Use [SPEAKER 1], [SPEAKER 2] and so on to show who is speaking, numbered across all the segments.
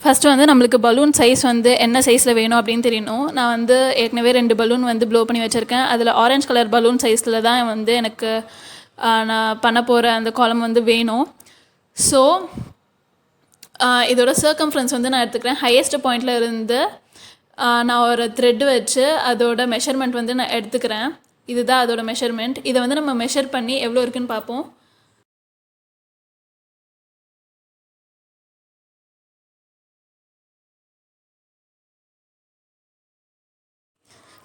[SPEAKER 1] First வந்து நம்மளுக்கு balloon size வந்து என்ன சைஸில் வேணும் அப்படின்னு தெரியணும். நான் வந்து ஏற்கனவே 2 பலூன் வந்து ப்ளோ பண்ணி வச்சுருக்கேன். அதில் ஆரஞ்ச் கலர் பலூன் சைஸில் தான் வந்து எனக்கு நான் பண்ண போகிற அந்த காலம் வந்து வேணும். ஸோ இதோட சர்க்கம்ஃபரன்ஸ் வந்து நான் எடுத்துக்கிறேன். ஹையஸ்ட் பாயிண்டில் இருந்து நான் ஒரு த்ரெட்டு வச்சு அதோட மெஷர்மெண்ட் வந்து நான் எடுத்துக்கிறேன். இதுதான் அதோட மெஷர்மெண்ட். இதை வந்து நம்ம மெஷர் பண்ணி எவ்வளோ இருக்குன்னு பார்ப்போம்.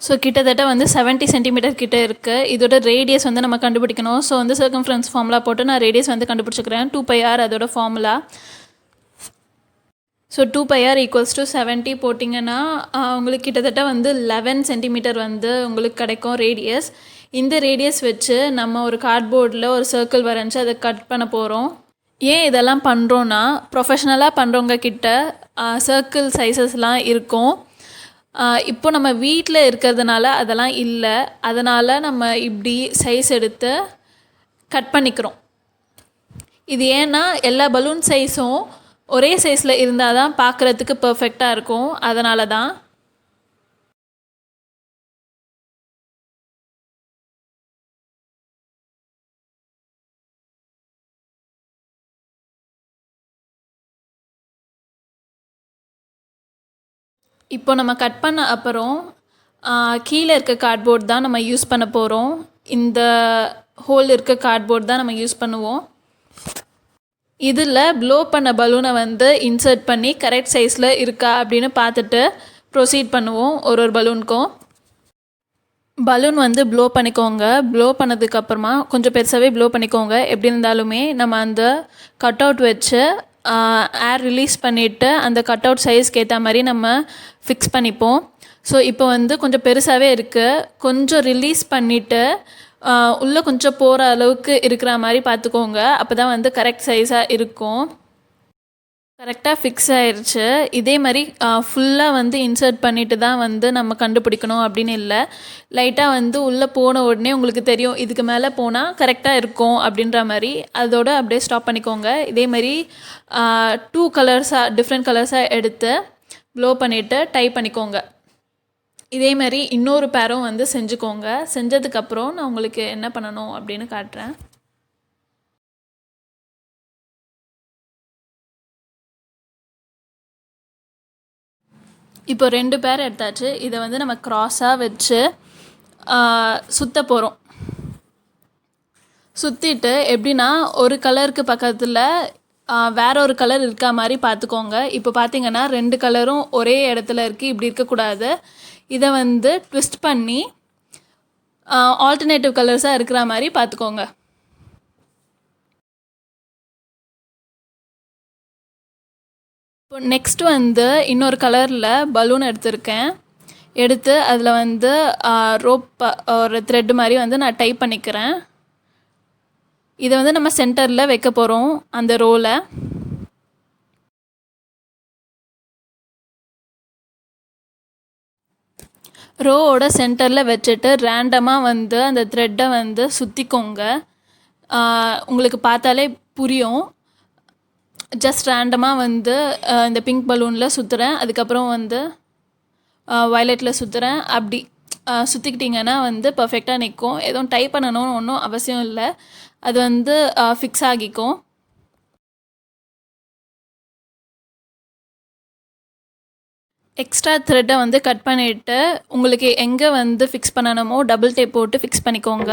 [SPEAKER 1] ஸோ கிட்டத்தட்ட வந்து 70 சென்டிமீட்டர் கிட்டே இருக்குது. இதோட ரேடியஸ் வந்து நம்ம கண்டுபிடிக்கணும். ஸோ வந்து சர்க்கம்ஃபரன்ஸ் ஃபார்முலா போட்டு நான் ரேடியஸ் வந்து கண்டுபிடிச்சிக்கிறேன். 2πr அதோட ஃபார்முலா. ஸோ 2πr = 70 போட்டிங்கன்னா உங்களுக்கு கிட்டத்தட்ட வந்து 11 சென்டிமீட்டர் வந்து உங்களுக்கு கிடைக்கும் ரேடியஸ். இந்த ரேடியஸ் வச்சு நம்ம ஒரு கார்ட்போர்டில் ஒரு சர்க்கிள் வரைஞ்சி அதை கட் பண்ண போகிறோம். ஏன் இதெல்லாம் பண்ணுறோன்னா, ப்ரொஃபஷ்னலாக பண்ணுறவங்க கிட்ட சர்க்கிள் சைஸஸ்லாம் இருக்கும். இப்போ நம்ம வீட்டில் இருக்கிறதுனால அதெல்லாம் இல்லை. அதனால் நம்ம இப்படி சைஸ் எடுத்து கட் பண்ணிக்கிறோம். இது ஏன்னா எல்லா பலூன் சைஸும் ஒரே சைஸில் இருந்தால் தான் பார்க்குறதுக்கு பர்ஃபெக்டாக இருக்கும். அதனால தான். இப்போ நம்ம கட் பண்ண அப்புறம் கீழே இருக்க கார்ட்போர்ட் தான் நம்ம யூஸ் பண்ண போகிறோம். இந்த ஹோல் இருக்க கார்ட்போர்ட் தான் நம்ம யூஸ் பண்ணுவோம். இதில் ப்ளோ பண்ண பலூனை வந்து இன்சர்ட் பண்ணி கரெக்ட் சைஸில் இருக்கா அப்படின்னு பார்த்துட்டு ப்ரொசீட் பண்ணுவோம். ஒரு பலூனுக்கும் பலூன் வந்து ப்ளோ பண்ணிக்கோங்க. ப்ளோ பண்ணதுக்கப்புறமா கொஞ்சம் பெருசாகவே ப்ளோ பண்ணிக்கோங்க. எப்படி இருந்தாலுமே நம்ம அந்த கட் அவுட் வச்சு ஏர் ரிலீஸ் பண்ணிவிட்டு அந்த கட் அவுட் சைஸ்க்கு ஏற்ற மாதிரி நம்ம ஃபிக்ஸ் பண்ணிப்போம். ஸோ இப்போ வந்து கொஞ்சம் பெருசாகவே இருக்குது. கொஞ்சம் ரிலீஸ் பண்ணிவிட்டு உள்ளே கொஞ்சம் போகிற அளவுக்கு இருக்கிற மாதிரி பார்த்துக்கோங்க. அப்போ தான் வந்து கரெக்ட் சைஸாக இருக்கும். கரெக்டாக ஃபிக்ஸ் ஆயிடுச்சு. இதே மாதிரி ஃபுல்லாக வந்து இன்சர்ட் பண்ணிவிட்டு தான் வந்து நம்ம கண்டுபிடிக்கணும் அப்படின்னு இல்லை. லைட்டாக வந்து உள்ளே போன உடனே உங்களுக்கு தெரியும் இதுக்கு மேலே போனால் கரெக்டாக இருக்கும் அப்படின்ற மாதிரி. அதோடு அப்படியே ஸ்டாப் பண்ணிக்கோங்க. இதே மாதிரி 2 கலர்ஸாக டிஃப்ரெண்ட் கலர்ஸாக எடுத்து ப்ளோ பண்ணிவிட்டு டைப் பண்ணிக்கோங்க. இதே மாதிரி இன்னொரு பேரும் வந்து செஞ்சுக்கோங்க. செஞ்சதுக்கப்புறம் நான் உங்களுக்கு என்ன பண்ணணும் அப்படின்னு காட்டுறேன். இப்போ 2 பேர் எடுத்தாச்சு. இதை வந்து நம்ம க்ராஸாக வச்சு சுற்ற போகிறோம். சுற்றிட்டு எப்படின்னா ஒரு கலருக்கு பக்கத்தில் வேற ஒரு கலர் இருக்கா மாதிரி பார்த்துக்கோங்க. இப்போ பார்த்தீங்கன்னா 2 கலரும் ஒரே இடத்துல இருக்குது. இப்படி இருக்கக்கூடாது. இதை வந்து ட்விஸ்ட் பண்ணி ஆல்டர்னேட்டிவ் கலர்ஸாக இருக்கிற மாதிரி பார்த்துக்கோங்க. இப்போ நெக்ஸ்ட் வந்து இன்னொரு கலரில் பலூன் எடுத்து அதில் வந்து ரோப் ஒரு த்ரெட் மாதிரி வந்து நான் டைப் பண்ணிக்கிறேன். இதை வந்து நம்ம சென்டரில் வைக்க போகிறோம் அந்த ரோவில். ரோவோட சென்டரில் வச்சுட்டு ரேண்டமாக வந்து அந்த த்ரெட்டை வந்து சுற்றிக்கோங்க. உங்களுக்கு பார்த்தாலே புரியும். ஜஸ்ட் ரேண்டமாக வந்து இந்த பிங்க் பலூனில் சுற்றுறேன். அதுக்கப்புறம் வந்து வயலட்டில் சுற்றுறேன். அப்படி சுற்றிக்கிட்டிங்கன்னா வந்து பர்ஃபெக்டாக நிற்கும். எதுவும் டைப் பண்ணணும்னு ஒன்றும் அவசியம் இல்லை. அது வந்து ஃபிக்ஸ் ஆகிக்கும். எக்ஸ்ட்ரா த்ரெட்டை வந்து கட் பண்ணிவிட்டு உங்களுக்கு எங்கே வந்து ஃபிக்ஸ் பண்ணணுமோ டபுள் டேப் போட்டு ஃபிக்ஸ் பண்ணிக்கோங்க.